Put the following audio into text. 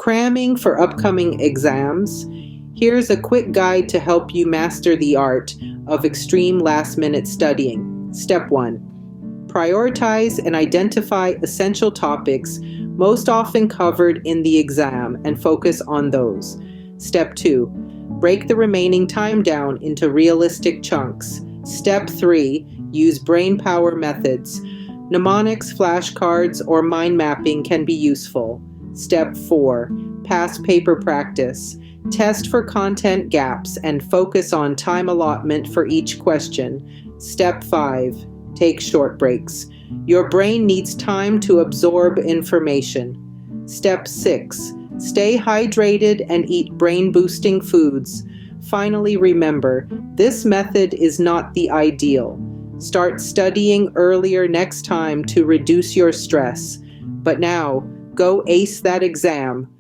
Cramming for upcoming exams? Here's a quick guide to help you master the art of extreme last-minute studying. Step 1. Prioritize and identify essential topics most often covered in the exam and focus on those. Step 2. Break the remaining time down into realistic chunks. Step 3. Use brain power methods. Mnemonics, flashcards, or mind mapping can be useful. Step 4. Past paper practice. Test for content gaps and focus on time allotment for each question. Step 5. Take short breaks. Your brain needs time to absorb information. Step 6. Stay hydrated and eat brain-boosting foods. Finally, remember, this method is not the ideal. Start studying earlier next time to reduce your stress. But now, go ace that exam.